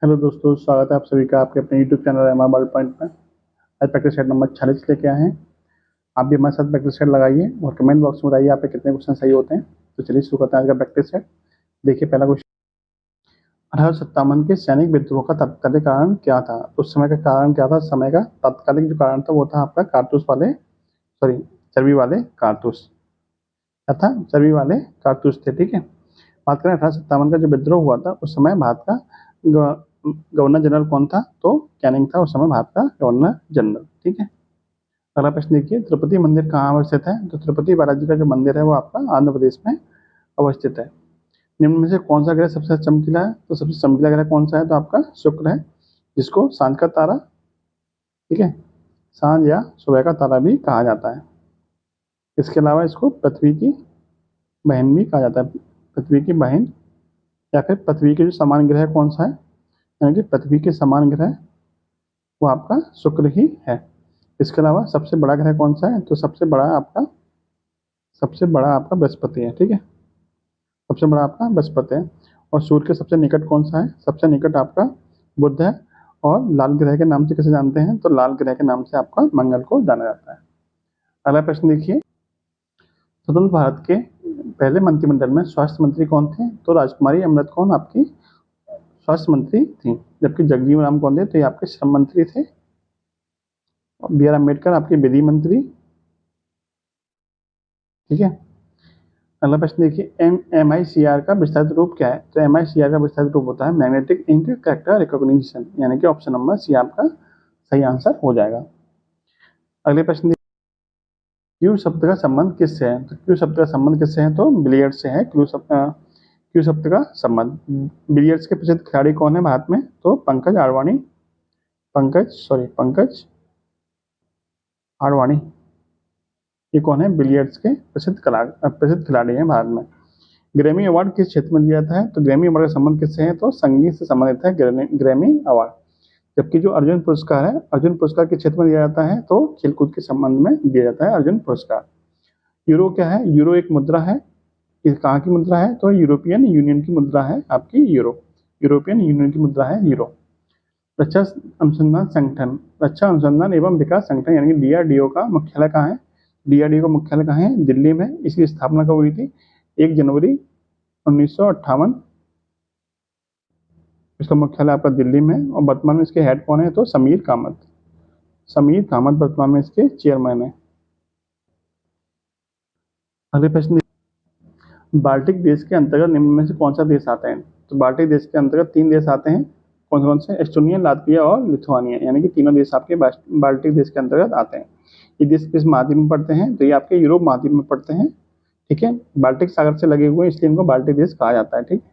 Hello दोस्तों, स्वागत है आप सभी का आपके अपने YouTube channel M R ball point में। आज प्रैक्टिस सेट नंबर 46 लेके आए हैं। आप भी हमारे साथ प्रैक्टिस सेट लगाइए और कमेंट बॉक्स में बताइए आप पे कितने क्वेश्चन सही होते हैं। तो चलिए शुरू करते हैं आज का प्रैक्टिस सेट। देखिए पहला क्वेश्चन, 1857 के सैनिक विद्रोह का तात्कालिक कारण क्या था? उस समय का कारण क्या था? समय का तात्कालिक जो कारण था वो था आपका कारतूस वाले, सॉरी, चर्बी वाले कारतूस। क्या था? चर्बी वाले कारतूस थे। ठीक है, बात करें 1857 का जो विद्रोह हुआ था उस समय भारत का गवर्नर जनरल कौन था? तो कैनिंग था उस समय भारत का गवर्नर जनरल। ठीक है, अगला प्रश्न देखिए, तिरुपति मंदिर कहाँ अवस्थित है? तो तिरुपति बालाजी का जो मंदिर है वो आपका आंध्र प्रदेश में अवस्थित है। निम्न में से कौन सा ग्रह सबसे चमकीला है? तो सबसे चमकीला ग्रह कौन सा है? तो आपका शुक्र है, जिसको सांझ का तारा, ठीक है, सांझ या सुबह का तारा भी कहा जाता है। इसके अलावा इसको पृथ्वी की बहन भी कहा जाता है। पृथ्वी की बहन या फिर पृथ्वी के जो समान ग्रह कौन सा है, यानी कि पृथ्वी के समान ग्रह वो आपका शुक्र ही है। इसके अलावा सबसे बड़ा ग्रह कौन सा है? तो सबसे बड़ा आपका बृहस्पति है। ठीक है, सबसे बड़ा आपका बृहस्पति है। और सूर्य के सबसे निकट कौन सा है? सबसे निकट आपका बुध है। और लाल ग्रह के नाम से कैसे जानते हैं? तो लाल ग्रह के नाम से आपका मंगल को जाना जाता है। अगला प्रश्न देखिए, स्वतंत्र भारत के पहले मंत्रिमंडल में स्वास्थ्य मंत्री कौन थे? तो राजकुमारी अमृत कौन आपकी स्वास्थ्य मंत्री थी, जबकि जगजीवन राम कौन थे? तो ये आपके श्रम मंत्री थे। बी आर अम्बेडकर आपके विधि मंत्री। ठीक है, अगला प्रश्न देखिए, MICR का विस्तारित रूप क्या है? तो MICR का विस्तारित रूप होता है मैग्नेटिक इंक कैरेक्टर रिकॉग्निशन, यानी कि ऑप्शन नंबर सी आपका सही आंसर हो जाएगा। अगले प्रश्न, क्यू शब्द का संबंध किससे है? तो क्यू शब्द का संबंध किससे है? तो बिलियर्ड से है। क्यू शब्द का संबंध, बिलियर्ड्स के प्रसिद्ध खिलाड़ी कौन है भारत में? तो पंकज आडवाणी, ये कौन है? बिलियर्ड्स के प्रसिद्ध खिलाड़ी हैं भारत में। ग्रैमी अवार्ड किस क्षेत्र में दिया जाता है? तो ग्रैमी अवार्ड का संबंध किससे है? तो संगीत से संबंधित है ग्रैमी अवार्ड। जबकि जो अर्जुन पुरस्कार है, अर्जुन पुरस्कार किस क्षेत्र में दिया जाता है? तो खेलकूद के संबंध में दिया जाता है अर्जुन पुरस्कार। यूरो क्या है? यूरो एक मुद्रा है। ये कहाँ की मुद्रा है? तो यूरोपियन यूनियन की मुद्रा है आपकी यूरो। यूरोपियन यूनियन की मुद्रा है यूरो। रक्षा अनुसंधान संगठन, रक्षा अनुसंधान एवं विकास संगठन यानी कि DRDO का मुख्यालय कहाँ है? DRDO का मुख्यालय कहाँ है? दिल्ली में। इसकी स्थापना कब हुई थी? 1 जनवरी 1958। इसका मुख्यालय आपका दिल्ली में। और वर्तमान में इसके हेड कौन है? तो समीर कामत। समीर कामत वर्तमान में इसके चेयरमैन है। अगले प्रश्न, बाल्टिक देश के अंतर्गत निम्न में से कौन सा देश आता है? तो बाल्टिक देश के अंतर्गत 3 देश आते हैं। कौन कौन से? एस्टोनिया, लातविया और लिथुआनिया, यानी कि तीनों देश आपके बाल्टिक देश के अंतर्गत आते हैं। ये देश किस महाद्वीप में पड़ते हैं? तो ये आपके यूरोप महाद्वीप में पड़ते हैं। ठीक है, बाल्टिक सागर से लगे हुए इसलिए इनको बाल्टिक देश कहा जाता है। ठीक,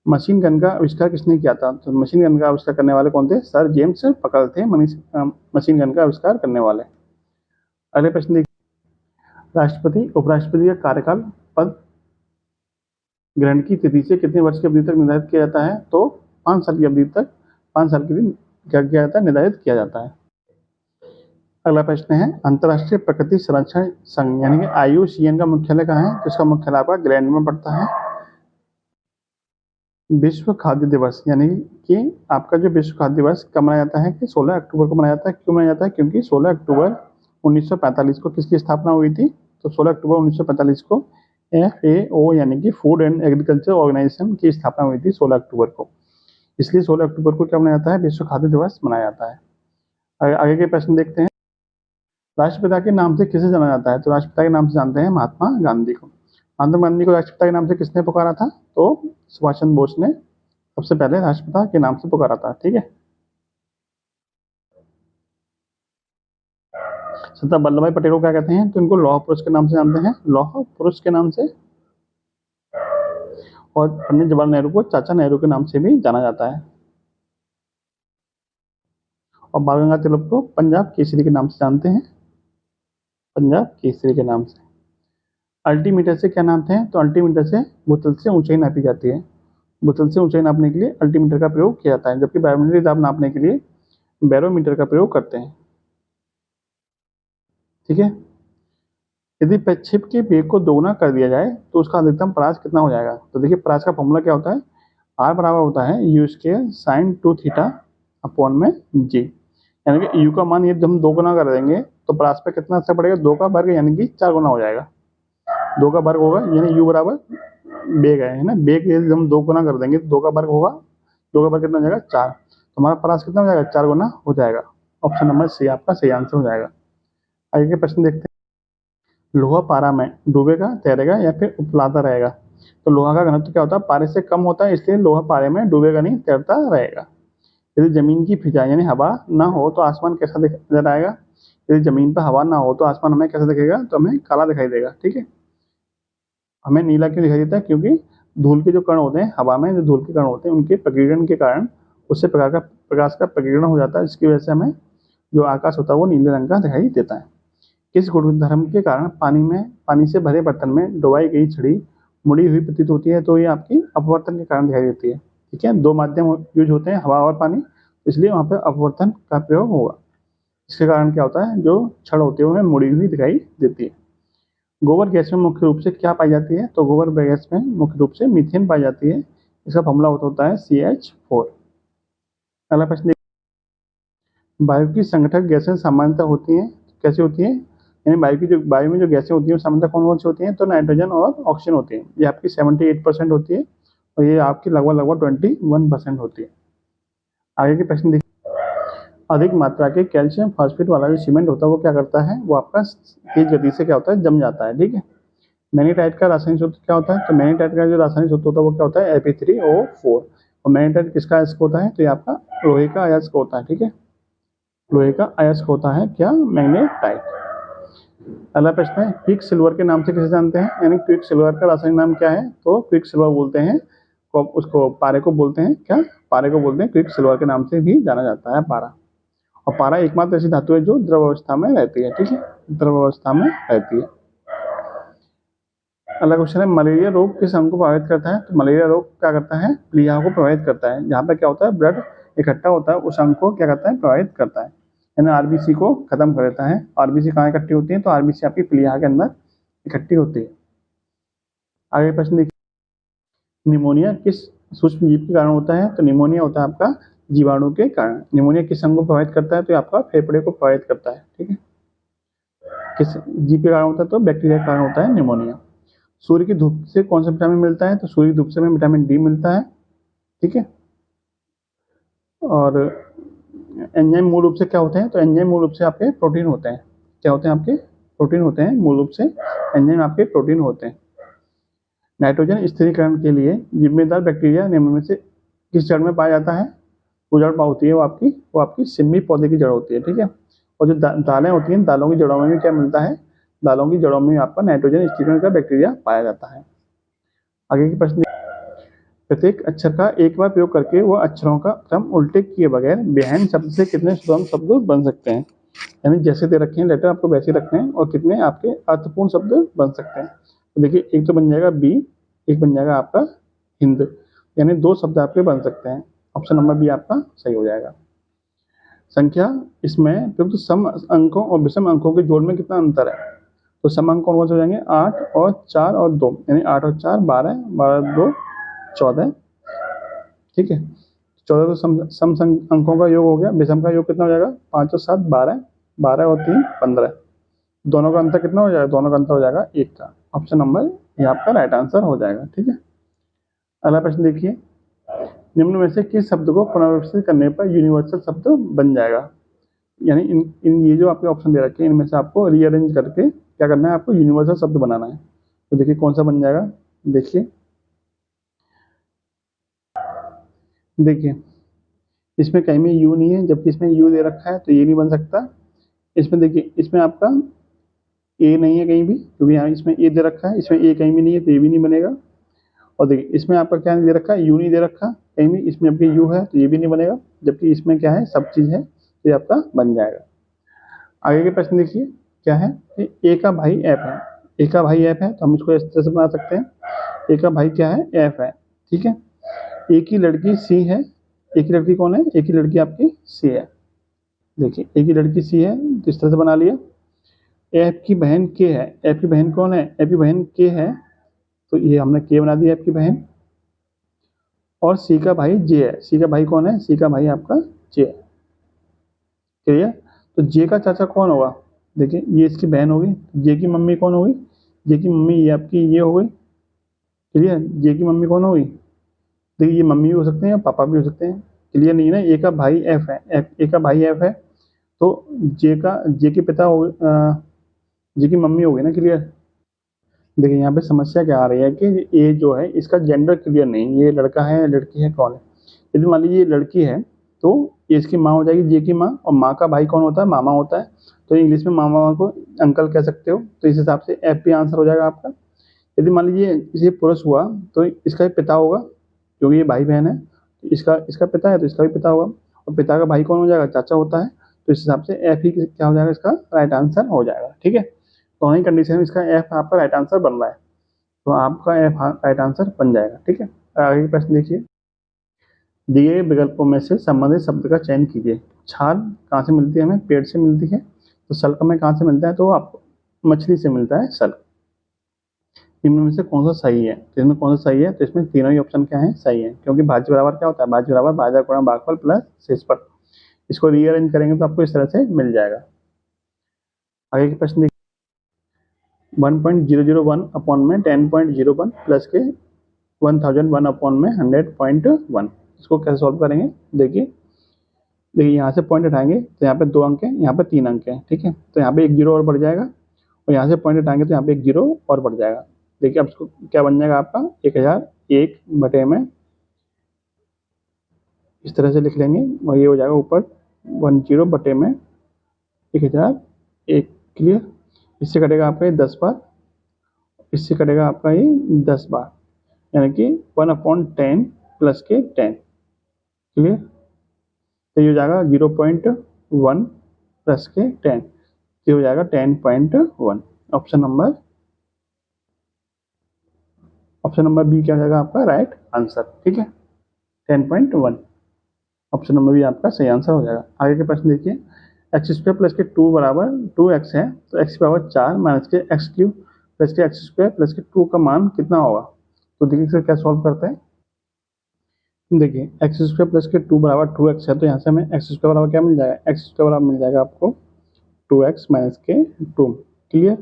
मशीन गन का आविष्कार किसने किया था? तो मशीन गन का आविष्कार करने वाले कौन थे? सर जेम्स पकल थे मशीन गन का आविष्कार करने वाले। अगले प्रश्न देखिए, राष्ट्रपति उपराष्ट्रपति का कार्यकाल पद ग्रहण की तिथि से कितने वर्ष की अवधि तक निर्धारित किया जाता है? तो 5 साल की अवधि तक, 5 साल के लिए क्या किया जाता है? निर्धारित किया जाता है। अगला प्रश्न है, अंतर्राष्ट्रीय प्रकृति संरक्षण संघ यानी कि IUCN का मुख्यालय कहाँ है? तो इसका मुख्यालय आपका ग्रैंड में पड़ता है। विश्व खाद्य दिवस यानी कि आपका जो विश्व खाद्य दिवस कब मनाया जाता है? कि 16 अक्टूबर को मनाया जाता है। क्यों मनाया जाता है? क्योंकि 16 अक्टूबर 1945 को किसकी स्थापना हुई थी? तो 16 अक्टूबर 1945 को FAO यानी कि फूड एंड एग्रीकल्चर ऑर्गेनाइजेशन की स्थापना हुई थी 16 अक्टूबर को। इसलिए 16 अक्टूबर को क्या मनाया जाता है? विश्व खाद्य दिवस मनाया जाता है। आगे के प्रश्न देखते हैं, राष्ट्रपिता के नाम से किसे जाना जाता है? तो राष्ट्रपिता के नाम से जानते हैं महात्मा गांधी को। महात्मा गांधी को राष्ट्रपिता के नाम से किसने पुकारा था? तो सुभाष चंद्र बोस ने सबसे पहले राष्ट्रपिता के नाम से पुकारा था। ठीक है, सरदार वल्लभ भाई पटेल को क्या कहते हैं? तो इनको लौह पुरुष के नाम से जानते हैं, लौह पुरुष के नाम से। और पंडित जवाहरलाल नेहरू को चाचा नेहरू के नाम से भी जाना जाता है। और बाल गंगाधर तिलक को पंजाब केसरी के नाम से जानते हैं, पंजाब केसरी के नाम से। अल्टीमीटर से क्या नापते हैं? तो अल्टीमीटर से बोतल से ऊंचाई नापी जाती है। बोतल से ऊंचाई नापने के लिए अल्टीमीटर का प्रयोग किया जाता है, जबकि बैरोमीटर दाब नापने के लिए बैरोमीटर का प्रयोग करते हैं। ठीक है, यदि प्रक्षेप के वेग को दोगुना कर दिया जाए तो उसका अधिकतम परास कितना हो जाएगा? तो देखिए परास का फॉर्मूला क्या होता है? आर बराबर होता है you square sine 2 theta upon में जी, यानी कि यू का मान यदि हम 2 गुना कर देंगे तो प्रास पे कितना असर पड़ेगा, 2 का वर्ग यानी कि 4 गुना हो जाएगा। 2 का वर्ग होगा यानी यू बराबर बेग है ना, बेग यदि हम 2 गुना कर देंगे तो 2 का वर्ग होगा, 2 का वर्ग कितना हो जाएगा 4, तो हमारा प्रास कितना हो जाएगा 4 गुना हो जाएगा। ऑप्शन नंबर सी आपका सही आंसर हो जाएगा। आगे के प्रश्न देखते हैं। लोहा पारा में डूबेगा, तैरेगा या फिर उपलाता रहेगा। तो लोहा का घनत्व क्या होता है, पारे से कम होता है, इसलिए लोहा पारे में डूबेगा नहीं, तैरता रहेगा। यदि जमीन की फिजा यानी हवा ना हो तो आसमान कैसा नजर आएगा। यदि जमीन पर हवा ना हो तो आसमान हमें कैसा दिखेगा, तो हमें काला दिखाई देगा। ठीक है, हमें नीला क्यों दिखाई देता है, क्योंकि धूल के जो कण होते हैं हवा में, जो धूल के कण होते हैं उनके प्रकीर्णन के कारण उससे प्रकाश का प्रकीर्णन हो जाता है, जिसकी वजह से हमें जो आकाश होता है वो नीले रंग का दिखाई देता है। किस गुणधर्म के कारण पानी से भरे बर्तन में डुबाई गई छड़ी मुड़ी हुई प्रतीत होती है, तो ये आपकी अपवर्तन के कारण दिखाई देती है। ठीक है, 2 माध्यम यूज होते हैं, हवा और पानी, इसलिए वहाँ पे अपवर्तन का प्रयोग होगा। इसके कारण क्या होता है, जो छड़ होती है वो हमें मुड़ी हुई दिखाई देती है। गोबर गैस में मुख्य रूप से क्या पाई जाती है, तो गोबर गैस में मुख्य रूप से मीथेन पाई जाती है, इसका फॉर्मूला होता है CH4। अगला प्रश्न, वायु की संगठक गैसें सामान्यतः होती हैं, कैसे होती हैं, यानी वायु में जो गैसें होती हैं सामान्यतः कौन कौन सी होती हैं, तो नाइट्रोजन और ऑक्सीजन होती हैं। ये आपकी 78% होती है और ये आपकी लगभग 21% होती है। आगे के प्रश्न देखिए। अधिक मात्रा के कैल्शियम फॉस्फेट वाला जो सीमेंट होता है वो क्या करता है, वो आपका तेज गति से क्या होता है, जम जाता है। ठीक है, मैग्नेटाइट का रासायनिक सूत्र क्या होता है, तो मैग्नेटाइट का जो रासायनिक सूत्र होता है वो क्या होता है Fe3O4। और मैग्नेटाइट किसका अयस्क होता है, तो ये आपका लोहे का अयस्क होता है। ठीक है, लोहे का अयस्क होता है क्या, मैग्नेटाइट। अगला प्रश्न है, क्विक सिल्वर के नाम से किसे जानते हैं, यानी क्विक सिल्वर का रासायनिक नाम क्या है, तो क्विक सिल्वर बोलते हैं, उसको पारे को बोलते हैं क्या, पारे को बोलते हैं, क्विक सिल्वर के नाम से भी जाना जाता है पारा। और पारा एकमात्र ऐसी धातु है जो द्रव अवस्था में रहती है। ठीक है, द्रव अवस्था में रहती है। अगला क्वेश्चन है, मलेरिया रोग किस अंग को प्रभावित करता है, तो मलेरिया रोग क्या करता है, प्लीहा को प्रभावित करता है। जहाँ पे क्या होता है, ब्लड इकट्ठा होता है, उस अंग को क्या करता है, प्रभावित करता है, यानी आरबीसी को खत्म कर देता है। आरबीसी कहाँ इकट्ठी होती है, तो आरबीसी आपकी प्लीहा के अंदर इकट्ठी होती है। आगे प्रश्न देखिए, निमोनिया किस सूक्ष्म जीव के कारण होता है, तो निमोनिया होता है आपका जीवाणु के कारण। निमोनिया किस अंग को प्रभावित करता है, तो आपका फेफड़े को प्रभावित करता है। ठीक है, किस जीव के कारण होता है, तो बैक्टीरिया के कारण होता है निमोनिया। सूर्य की धूप से कौन सा विटामिन मिलता है, तो सूर्य की धूप से हमें विटामिन डी मिलता है। ठीक है, और एंजाइम मूल रूप से क्या होते हैं, तो एंजाइम मूल रूप से आपके प्रोटीन होते हैं। क्या होते हैं, आपके प्रोटीन होते हैं, मूल रूप से एंजाइम आपके प्रोटीन होते हैं। नाइट्रोजन स्थिरीकरण के लिए जिम्मेदार बैक्टीरिया निम्न में से किस जड़ में पाया जाता है, वो जड़ होती है वो आपकी सिम्मी पौधे की जड़ होती है। ठीक है, और जो दालें होती हैं, दालों की जड़ों में भी क्या मिलता है, दालों की जड़ों में आपका नाइट्रोजन स्थिरीकरण का बैक्टीरिया पाया जाता है। आगे की प्रश्न, प्रत्येक अक्षर का एक बार प्रयोग करके वह अक्षरों का क्रम उल्टे किए बगैर बेहन शब्द से कितने स्वतंत्र शब्द बन सकते हैं, यानी जैसे दे रखे हैं लेटर आपको वैसे रखने हैं, और कितने आपके अर्थपूर्ण शब्द बन सकते हैं। तो देखिए, एक तो बन जाएगा बी, एक बन जाएगा आपका हिंद, यानी 2 शब्द आपके बन सकते हैं। ऑप्शन नंबर बी आपका सही हो जाएगा। संख्या इसमें प्रयुक्त सम अंकों और विषम अंकों के जोड़ में कितना अंतर है, तो सम अंक कौन कौन से हो जाएंगे, 8 और 4 और 2, यानी 8 और 4 12, 12 2 14। ठीक है, 14 तो सम अंकों का योग हो गया, विषम का योग कितना हो जाएगा, 5 और 7 12, 12 और 3 15। दोनों का अंतर कितना हो जाएगा, दोनों का अंतर हो जाएगा 1 का। ऑप्शन नंबर ये आपका राइट आंसर हो जाएगा। ठीक है, अगला प्रश्न देखिए, निम्न में से किस शब्द को पुनर्व्यवस्थित करने पर यूनिवर्सल शब्द बन जाएगा, यानी इन ये जो आपके ऑप्शन दे रखे हैं इनमें से आपको रीअरेंज करके क्या करना है, आपको यूनिवर्सल शब्द बनाना है। तो देखिए कौन सा बन जाएगा, देखिए इसमें कहीं में यू नहीं है, जबकि इसमें यू दे रखा है, तो ये नहीं बन सकता। इसमें देखिए, इसमें आपका ए नहीं है कहीं भी, क्योंकि यहाँ इसमें ए दे रखा है, इसमें ए कहीं भी नहीं है, तो ये भी नहीं बनेगा। और देखिए इसमें आपका क्या दे रखा है, यू नहीं दे रखा कहीं भी, इसमें आपके यू है, तो ये भी नहीं बनेगा, जबकि इसमें क्या है, सब चीज़ है, तो ये आपका बन जाएगा। आगे के प्रश्न देखिए, क्या है, ए का भाई एफ है। ए का भाई एफ है, तो हम इसको इस तरह से बना सकते हैं, ए का भाई क्या है, एफ है। ठीक है, ए की लड़की सी है, ए की लड़की कौन है, ए की लड़की आपकी सी है। देखिए ए की लड़की सी है, तो इस तरह से बना लिया। एफ की बहन के है, एफ की बहन कौन है, एफ की बहन के है, तो ये हमने के बना दिया एफ की बहन। और सी का भाई जे है। सी का भाई कौन है? सी का भाई आपका जे है। क्लियर? तो जे का चाचा कौन होगा? देखिए ये इसकी बहन होगी। जे की मम्मी कौन होगी? जे की मम्मी ये आपकी ये हो गई। क्लियर? जे की मम्मी कौन होगी? देखिए ये मम्मी भी हो सकते हैं, पापा भी हो सकते हैं। क्लियर नहीं है ना? ए का भाई एफ है, ए का भाई एफ है, तो जे के पिता हो, जे की मम्मी होगी ना। क्लियर? देखिए यहाँ पे समस्या क्या आ रही है कि ये जो है इसका जेंडर क्लियर नहीं, ये लड़का है लड़की है कौन है। यदि मान लीजिए ये लड़की है तो ये इसकी माँ हो जाएगी, जे की माँ, और माँ का भाई कौन होता है? मामा होता है। तो इंग्लिश में मामा को अंकल कह सकते हो। तो इस हिसाब से एफ भी आंसर हो जाएगा आपका। यदि मान लीजिए ये पुरुष हुआ तो इसका पिता होगा, क्योंकि ये भाई बहन है। तो इसका इसका पिता है तो इसका भी पिता होगा, और पिता का भाई कौन हो जाएगा? चाचा होता है। तो इस हिसाब से एफ ही क्या हो जाएगा? इसका राइट आंसर हो जाएगा। ठीक है, तो ही कंडीशन में इसका एफ आपका राइट आंसर बन रहा है, तो आपका एफ राइट आंसर बन जाएगा। ठीक है, आगे के प्रश्न देखिए। दिए गए विकल्पों में से संबंधित शब्द का चयन कीजिए। छाल कहाँ से मिलती है? हमें पेड़ से मिलती है। तो सल्क हमें कहाँ से मिलता है? तो आपको मछली से मिलता है सल्क। इनमें में से कौन सा सही है? तो इसमें कौन सा सही है? तो इसमें तीनों ही ऑप्शन क्या है? सही है, क्योंकि भाज्य बराबर क्या होता है? भाज्य बराबर भाज्य गुणा भागफल प्लस शेषफल। इसको रीअरेंज करेंगे तो आपको इस तरह से मिल जाएगा। आगे के प्रश्न देखिए। 1.001 अपॉन में 10.01 प्लस के 1001 अपॉन में 100.1, इसको कैसे सॉल्व करेंगे? देखिए यहाँ से पॉइंट हटाएंगे तो यहाँ पे 2 अंक है, यहाँ पे 3 अंक है। ठीक है, तो यहाँ पे एक जीरो और बढ़ जाएगा, और यहाँ से पॉइंट हटाएंगे तो यहाँ पे एक जीरो और बढ़ जाएगा। देखिए अब इसको क्या बन जाएगा आपका? 1001 बटे में इस तरह से लिख लेंगे, और ये हो जाएगा ऊपर 10 बटे में 1001। क्लियर? इससे कटेगा आपका ये 10 बार, इससे कटेगा आपका ये 10 बार, यानी कि 1/10 प्लस के 10। क्लियर? तो ये हो जाएगा 0.1 प्लस के 10, ये हो जाएगा 10.1। ऑप्शन नंबर बी क्या हो जाएगा आपका राइट आंसर। ठीक है, 10.1 ऑप्शन नंबर बी आपका सही आंसर हो जाएगा। आगे के प्रश्न देखिए। एक्स स्क्वायर प्लस के 2 बराबर 2x है, तो एक्स पावर 4 माइनस के एक्स क्यूब प्लस के एक्स स्क्वायर प्लस के 2 का मान कितना होगा? तो देखिए इसका क्या सॉल्व करते हैं। देखिए एक्स स्क्वायर प्लस के 2 बराबर 2x है, तो यहाँ से हमें एक्स स्क्वायर बराबर क्या मिल जाएगा? एक्स स्क्वायर बराबर मिल जाएगा आपको 2x माइनस के 2। क्लियर?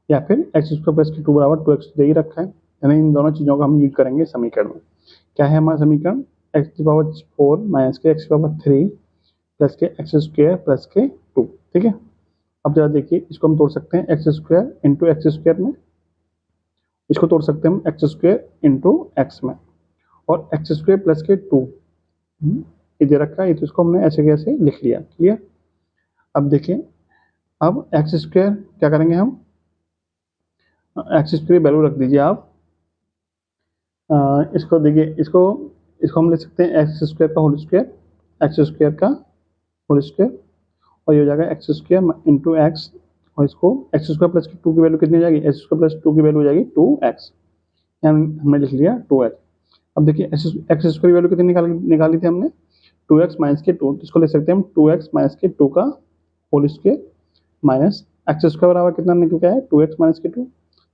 या फिर एक्स स्क्वायर प्लस के 2 बराबर 2x दे ही रखा है, यानी इन दोनों चीज़ों का हम यूज करेंगे समीकरण में। क्या है हमारा समीकरण? एक्स की पावर 4 माइनस के एक्स की पावर 3 प्लस के एक्स स्क्वायर प्लस के 2। ठीक है, अब जरा देखिए इसको हम तोड़ सकते हैं x square into x square में, इसको तोड़ सकते हैं हम एक्स स्क्वायर इंटू एक्स में, और एक्स स्क्वायर प्लस के 2 ये दे रखा है, तो इसको हमने ऐसे कैसे लिख लिया। क्लियर? अब देखिए, अब एक्स स्क्वायर क्या करेंगे हम? एक्स स्क्वायर वैल्यू रख दीजिए आप। इसको देखिए, इसको इसको हम लिख सकते हैं एक्स स्क्वायर का होल स्क्वायर, एक्स स्क्वायर का होल स्क्वायर, और ये हो जाएगा एक्स स्क्वायर इंटू एक्स, और इसको एक्स स्क्वायर प्लस की 2 की वैल्यू कितनी हो जाएगी? एक्स स्क्वायर प्लस 2 की वैल्यू हो जाएगी 2x, हमने लिख लिया 2x। अब देखिए एक्स स्क्वायर की वैल्यू कितनी निकाली थी हमने? 2x माइनस के 2, तो इसको लिख सकते हैं हम 2x माइनस के 2 का whole square minus x square बराबर कितना निकल के आया? 2x माइनस के 2,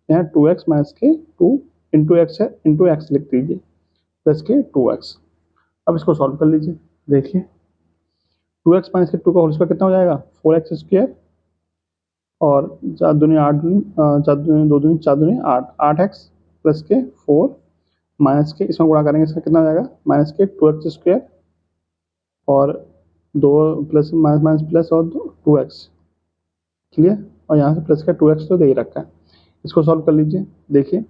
यहाँ 2x माइनस के 2 इंटू एक्स है, इंटू एक्स लिख दीजिए प्लस के 2x। अब इसको सॉल्व कर लीजिए। देखिए 2x माइनस के 2 का होल स्क्वायर कितना हो जाएगा? 4x स्क्वायर, और 4 दूनी 8 दूनी 4 दूनी 2 दूनी 4 दूनी 8, 8x प्लस के 4 माइनस के, इसमें गुणा करेंगे इसका कितना हो जाएगा? माइनस के 2x स्क्वायर, और 2 प्लस माइनस माइनस प्लस और 2x। क्लियर? और यहाँ से प्लस का 2x तो दे ही रखा है, इसको सॉल्व कर लीजिए। देखिए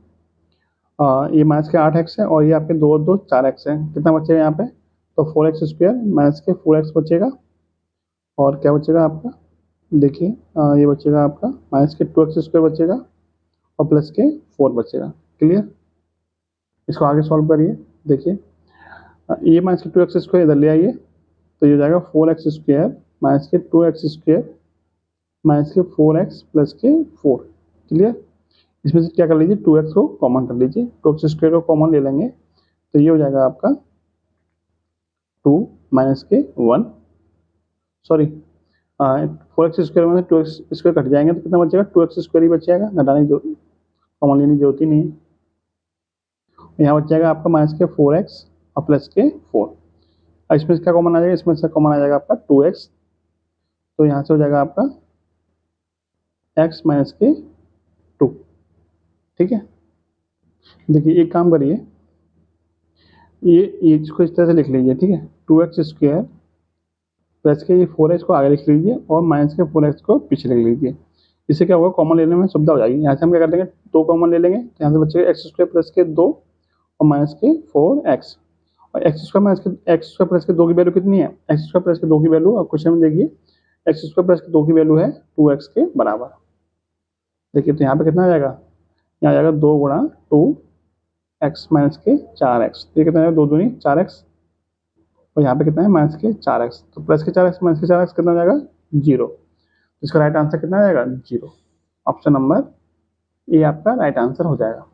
ये माइनस के 8x है, और ये आपके 2 2 4x है, कितना बचेगा यहाँ पे? तो 4x स्क्वायर माइनस के 4x बचेगा, और क्या बचेगा आपका? देखिए ये बचेगा आपका माइनस के 2x स्क्वायर बचेगा, और प्लस के 4 बचेगा। क्लियर? इसको आगे सॉल्व करिए। देखिए ये माइनस के 2x स्क्वायर इधर ले आइए, तो ये हो जाएगा 4x स्क्वायर माइनस के 2x स्क्वायर माइनस के 4x प्लस के 4। क्लियर? इसमें से क्या कर लीजिए? 2x को कॉमन कर लीजिए, 2x स्क्वायर को कॉमन ले लेंगे, तो ये हो जाएगा आपका 2 माइनस के 1, सॉरी 4x स्क्वायर में 2x स्क्वायर कट जाएंगे, तो कितना बचेगा? 2x स्क्वायर ही बच जाएगा, घटाने की कॉमन लेने की जरूरत ही नहीं है। यहाँ बच जाएगा आपका माइनस के 4x और प्लस के 4। और इसमें से क्या कॉमन आ जाएगा, इसमें से कॉमन आ जाएगा आपका 2x, तो यहाँ से हो जाएगा आपका x माइनस के 2। ठीक है, देखिए एक काम करिए, ये इसको इस तरह से लिख लीजिए, ठीक है, 2x स्क्वायर प्लस के ये 4x को आगे लिख लीजिए और माइनस के 4x को पीछे लिख लीजिए। इससे क्या होगा, कॉमन लेने में सुविधा हो जाएगी। यहाँ से हम क्या कर देंगे, 2 कॉमन ले लेंगे, तो यहाँ से बचेगा एक्स स्क्वायर प्लस के 2 और माइनस के 4x। और एक्स स्क्वायर माइनस के एक्स स्क्वायर प्लस के 2 की वैल्यू कितनी है, एक्स स्क्वायर प्लस के 2 की वैल्यू अब क्वेश्चन में देखिए, एक्स स्क्वायर प्लस के 2 की वैल्यू है 2x के बराबर। देखिए तो यहाँ पे कितना आ जाएगा, यहाँ आ जाएगा 2 गुणा 2x माइनस के 4x। ये कितना है, 2 दूनी 4x, और यहाँ पे कितना है माइनस के 4x, तो प्लस के 4x माइनस के 4x कितना आ जाएगा 0। इसका राइट आंसर कितना आ जाएगा 0। ऑप्शन नंबर ए आपका राइट आंसर हो जाएगा।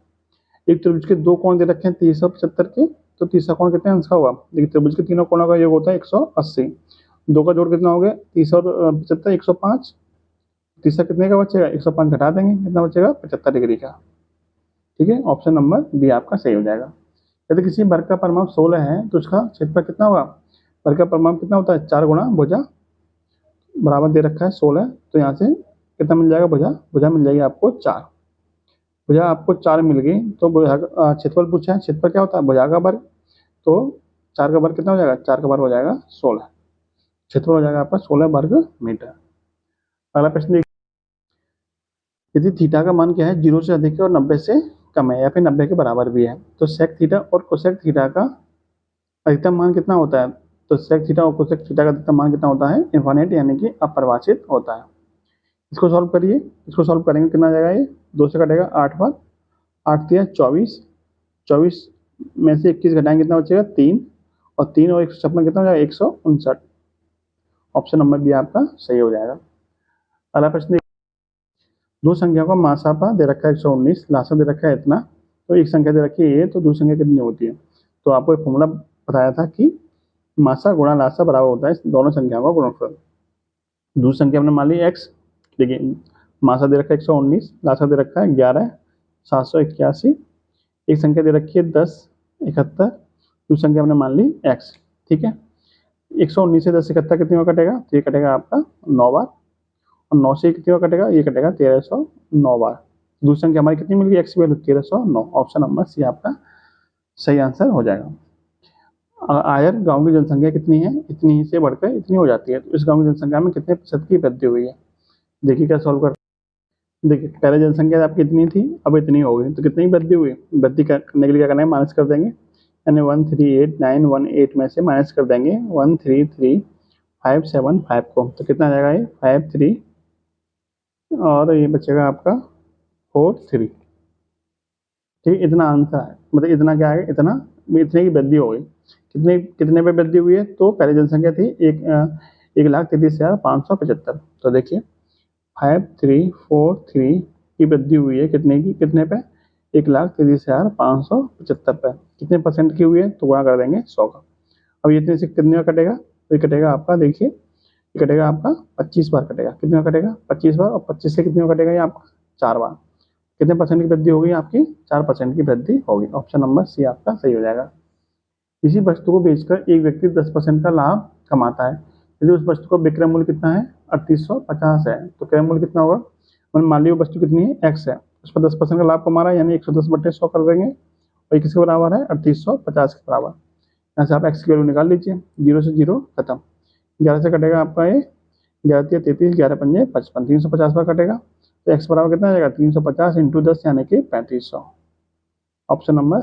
एक त्रिभुज के दो कोण दे रखे हैं 375 के, तो तीसरा कोण कितने अंश का होगा, देखिए त्रिभुज के तीनों कोणों का योग होता है 180, दो का जोड़ कितना हो गया 30 और 75 105, तीसरा कितने का बचेगा 105 घटा देंगे, कितना बचेगा 75 डिग्री का। ठीक है, ऑप्शन नंबर बी आपका सही हो जाएगा। यदि किसी वर्ग का परिमाप 16 है तो उसका क्षेत्रफल कितना होगा, वर्ग का परिमाप कितना होता है 4 गुणा भुजा, बराबर दे रखा है 16, तो यहाँ से कितना मिल जाएगा भुजा, भुजा मिल जाएगी आपको 4, भुजा आपको 4 मिल गई, तो भुजा क्षेत्रफल पूछा है, क्षेत्रफल क्या होता है भुजा का वर्ग, तो 4 का वर्ग कितना हो जाएगा, 4 का वर्ग हो जाएगा 16, क्षेत्रफल हो जाएगा आपका 16 वर्ग मीटर। अगला प्रश्न देखिए, यदि थीटा का मान क्या है 0 से अधिक है और 90 से कम है या फिर 90 के बराबर भी है, तो सेक थीटा और कोसेक थीटा का अधिकतम मान कितना होता है, तो सेक थीटा और कोसेक थीटा का अधिकतम मान कितना होता है, इनफाइनाइट यानी कि अपरिभाषित होता है। इसको सॉल्व करिए, इसको सॉल्व करेंगे कितना आ जाएगा, ये 2 से कटेगा 8 बार, 8 दिया 24, 24 में से 21 घटाएंगे कितना बचेगा 3, और 3 और 156 कितना हो जाएगा 159। ऑप्शन नंबर बी आपका सही हो जाएगा। अगला प्रश्न, दो संख्याओं का मासापा दे रखा है 119, लासा दे रखा है इतना, तो एक संख्या दे रखी है ये, तो दूसरी संख्या कितनी होती है, तो आपको एक फॉर्मूला बताया था कि मासा गुणा लासा बराबर होता है दोनों संख्याओं का गुणनफल। दूसरी संख्या हमने मान ली x, देखिए मासा दे रखा है 119, लासा दे रखा है 11 781, एक संख्या दे रखी है 10 71, दूसरी संख्या हमने मान ली x। ठीक है, 119 से 10 71 कितनी बार कटेगा, तो ये कटेगा आपका 9 बार, और 9 से कितनी बार कटेगा, ये कटेगा 1309 बार। दूसरी संख्या हमारी कितनी मिल गई, x की वैल्यू 1309। ऑप्शन नंबर सी आपका सही आंसर हो जाएगा। आयर गांव की जनसंख्या कितनी है, इतनी से बढ़कर इतनी हो जाती है, तो इस गांव की जनसंख्या में कितने प्रतिशत की वृद्धि हुई है, देखिए क्या सॉल्व कर, देखिए पहले जनसंख्या आपकी इतनी थी अब इतनी हो गई, तो कितनी वृद्धि हुई, वृद्धि करने के लिए क्या करना है माइनस कर देंगे, यानी 138,918 में से माइनस कर देंगे 133,575 को, तो कितना आ जाएगा ये 53, और ये बचेगा आपका 43। ठीक, इतना आंसर है, मतलब इतना क्या है, इतना इतने की वृद्धि हो गई, कितने कितने पे वृद्धि हुई है, तो पहले जनसंख्या थी 1,33,575, तो देखिए 5343 की वृद्धि हुई है कितने की, कितने पे 1,33,575 पे, कितने परसेंट की हुई है, तो गुणा कर देंगे 100 का। अब ये इतने से कितने का कटेगा, तो ये कटेगा आपका, देखिए ये कटेगा आपका 25 बार कटेगा, कितने का कटेगा 25 बार, और 25 से कितने का कटेगा ये आपका 4 बार, कितने परसेंट की वृद्धि होगी आपकी 4% की वृद्धि होगी। ऑप्शन नंबर सी आपका सही हो जाएगा। किसी वस्तु को बेचकर एक व्यक्ति 10% का लाभ कमाता है, यदि उस वस्तु का विक्रय मूल्य कितना है 3850 है, तो क्रय मूल्य कितना होगा, मान लीजिए वस्तु कितनी है x है, उस पर 10% का लाभ कमा रहा है, यानी 110/100 कर देंगे, और किसके बराबर है 3850 के बराबर। यहाँ से आप x की वैल्यू निकाल लीजिए, 0 से 0 खत्म, 11 से कटेगा आपका ये 11 33, 11 पंजे 55, 350 बार कटेगा, तो x बराबर कितना आ जाएगा 350 इंटू 10 यानी कि 3500। ऑप्शन नंबर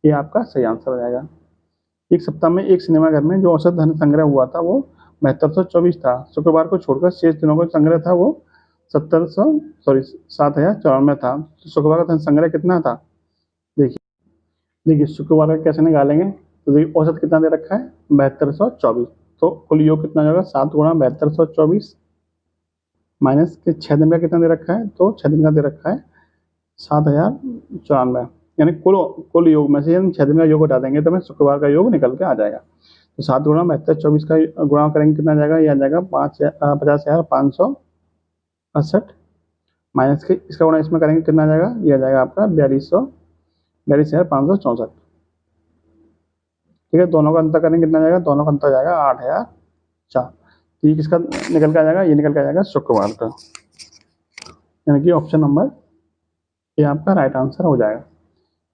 ये आपका सही आंसर हो जाएगा। एक सप्ताह में एक सिनेमाघर में जो औसत धन संग्रह हुआ था वो 7224 था, शुक्रवार को छोड़कर शेष दिनों का संग्रह था वो 7094 था, तो शुक्रवार का धन संग्रह कितना था, देखिए देखिए शुक्रवार का कैसे निकालेंगे, तो देखिए औसत कितना दे रखा है 7224, तो कुल योग कितना होगा 7 गुणा 7224 माइनस के 6 दिन का कितना दे रखा है, तो 6 दिन का दे रखा है 7094, यानी कुल योग में से हम 6 दिन का योग हटा देंगे तो हमें शुक्रवार का योग निकल के आ जाएगा। तो 7 गुणा 7224 का गुणा करेंगे कितना आ जाएगा, ये आ जाएगा 50,568 माइनस के इसका गुणा इसमें करेंगे कितना आ जाएगा, ये आ जाएगा आपका 42,564। ठीक है, दोनों का अंतर करेंगे कितना जाएगा, दोनों का अंतर जाएगा 8004। तो ये किसका निकल के आ जाएगा, ये निकल के आ जाएगा शुक्रवार का, यानी कि ऑप्शन नंबर ये आपका राइट आंसर हो जाएगा।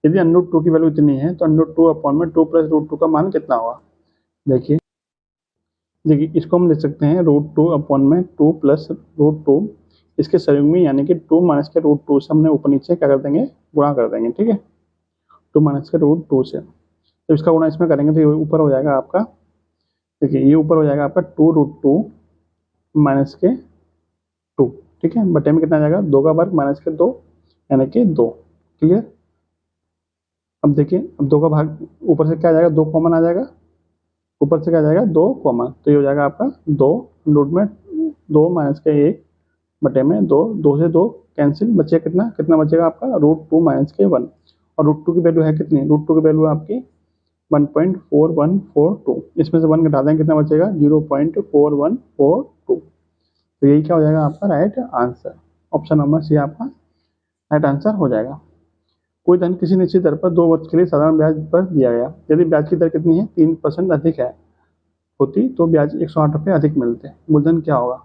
यदि अंडर 2 की वैल्यू इतनी है तो अंडर 2 अपॉन में 2 प्लस रूट 2 का मान कितना होगा। देखिए देखिए इसको हम लिख सकते हैं रूट 2 अपॉन में 2 प्लस रूट 2, इसके सहयोग में यानी कि 2 माइनस के रूट 2 से हमने ऊपर नीचे क्या कर देंगे, गुणा कर देंगे। ठीक है, 2 माइनस के रूट 2 से, तो इसका गुणा इसमें करेंगे तो ये ऊपर हो जाएगा आपका, देखिए ये ऊपर हो जाएगा आपका 2 रूट 2 माइनस के 2। ठीक है, बटे में कितना जाएगा, 2 का वर्ग माइनस के 2 यानी कि 2। क्लियर। अब देखिए, अब 2 का भाग ऊपर से क्या आ जाएगा, 2 कॉमन आ जाएगा, ऊपर से क्या आ जाएगा 2 कॉमन, तो ये हो जाएगा आपका 2 रूट में 2 माइनस के 1 बटे में 2, 2 से 2 कैंसिल, बचे कितना, कितना बचेगा आपका रूट 2 माइनस के 1, और रूट 2 की वैल्यू है कितनी, रूट 2 की वैल्यू है आपकी 1.4142, इसमें से 1 घटा देंगे कितना बचेगा 0.4142। तो यही क्या हो जाएगा आपका right answer, option number C आपका राइट आंसर हो जाएगा। कोई धन किसी निश्चित दर पर 2 वर्ष के लिए साधारण ब्याज पर दिया गया, यदि ब्याज की दर कितनी है 3% अधिक है होती तो ब्याज 108 रुपये अधिक मिलते, मूलधन क्या होगा।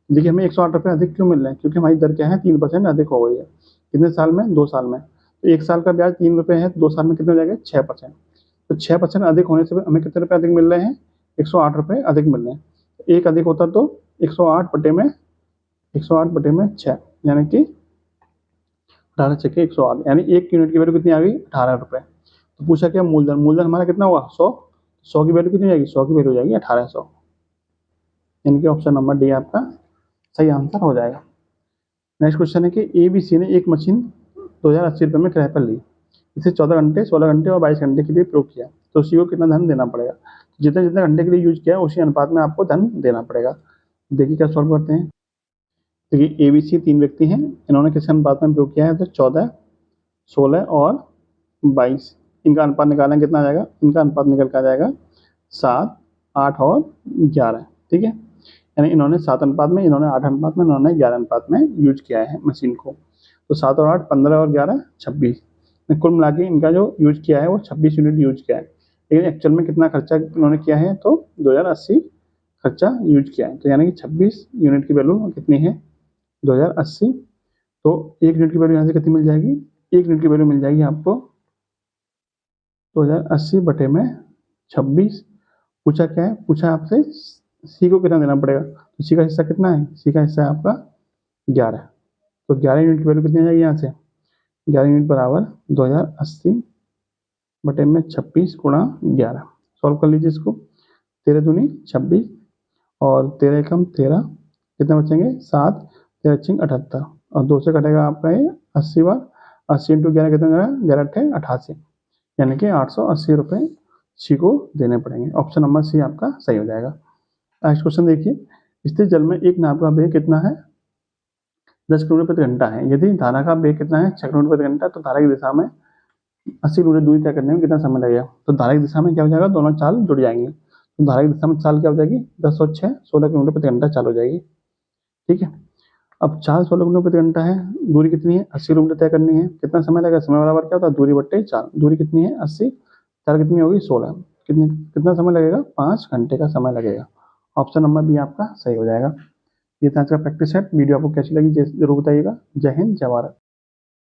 देखिए हमें 108 रुपये अधिक क्यों मिल रहे हैं, क्योंकि हमारी दर क्या है 3% अधिक हो गई है। कितने साल में, 2 साल में, तो 1 साल का ब्याज 3 रुपये है, 2 साल में कितने हो जाएगा 6%, तो 6% अधिक होने से हमें कितने रुपये अधिक मिल रहे हैं, 108 रुपये अधिक मिल रहे हैं। एक अधिक होता तो 108 बटे में 6, यानी कि 18 छक्के 108, यानी 1 यूनिट की वैल्यू कितनी आ गई 18 रुपये। तो पूछा क्या मूलधन, मूलधन हमारा कितना हुआ 100 की वैल्यू कितनी जाएगी, 100 की वैल्यू हो जाएगी 1800, यानी कि ऑप्शन नंबर डी आपका सही आंसर हो जाएगा। नेक्स्ट क्वेश्चन है कि ABC ने एक मशीन 2080 रुपये में किराए पर ली, इसे 14 घंटे 16 घंटे और 22 घंटे के लिए प्रयोग किया, तो उसी को कितना धन देना पड़ेगा। जितने जितने घंटे के लिए यूज किया उसी अनुपात में आपको धन देना पड़ेगा। देखिए क्या सॉल्व करते हैं। देखिए ABC 3 व्यक्ति हैं, इन्होंने किस अनुपात में प्रयोग किया है, तो 14 16 और 22, इनका अनुपात निकालना कितना आ जाएगा, इनका अनुपात निकल कर आ जाएगा 7 8 और 11। ठीक है, यानी इन्होंने 7 अनुपात में, इन्होंने 8 अनुपात में, इन्होंने 11 अनुपात में यूज किया है मशीन को। तो 7 और 8 15 और 11 26, कुल मिला के इनका जो यूज किया है वो 26 यूनिट यूज किया है, लेकिन एक्चुअल में कितना खर्चा इन्होंने किया है, तो 2080 खर्चा यूज किया है, तो यानी कि 26 यूनिट की वैल्यू कितनी है 2080। तो 1 यूनिट की वैल्यू यहाँ से कितनी मिल जाएगी, 1 यूनिट की वैल्यू मिल जाएगी आपको 2080 बटे में 26। पूछा क्या है, पूछा आपसे सी को कितना देना पड़ेगा, तो सी का हिस्सा कितना है, सी का हिस्सा है आपका 11, तो 11 यूनिट की वैल्यू कितनी आ जाएगी यहाँ से, 11 यूनिट बराबर 2080 बटे में 26 गुणा 11। सॉल्व कर लीजिए इसको, 13 दूनी 26 और 13 एकम 13, कितने बचेंगे 7, 13 छिंग 78, और 2 से कटेगा आपका ये 80 बार, 80 इंटू 11 कितना जाएगा 11 अट्ठे 88, यानी कि 880 रुपये सी को देने पड़ेंगे। ऑप्शन नंबर सी आपका सही हो जाएगा। नेक्स्ट क्वेश्चन देखिए, स्थिर जल में एक नाव का वेग कितना है 10 किलोमीटर प्रति घंटा है, यदि धारा का वेग कितना है 6 किलोमीटर प्रति घंटा, तो धारा की दिशा में 80 किलोमीटर दूरी तय करने में कितना समय लगेगा। तो धारा की दिशा में क्या हो जाएगा, दोनों चाल जुड़ जाएंगी, तो धारा की दिशा में चाल क्या हो जाएगी 10 और 6 16 किलोमीटर प्रति घंटा चाल हो जाएगी। ठीक है, अब चाल 16 किलोमीटर प्रति घंटा है, दूरी कितनी है 80 किलोमीटर तय करनी है, कितना समय लगेगा, समय बराबर क्या होता है दूरी बट्टे चाल, दूरी कितनी है 80, चाल कितनी होगी 16, कितना समय लगेगा 5 घंटे का समय लगेगा। ऑप्शन नंबर बी आपका सही हो जाएगा। ये था आज का प्रैक्टिस सेट। वीडियो आपको कैसी लगी जरूर बताइएगा। जय हिंद जय भारत।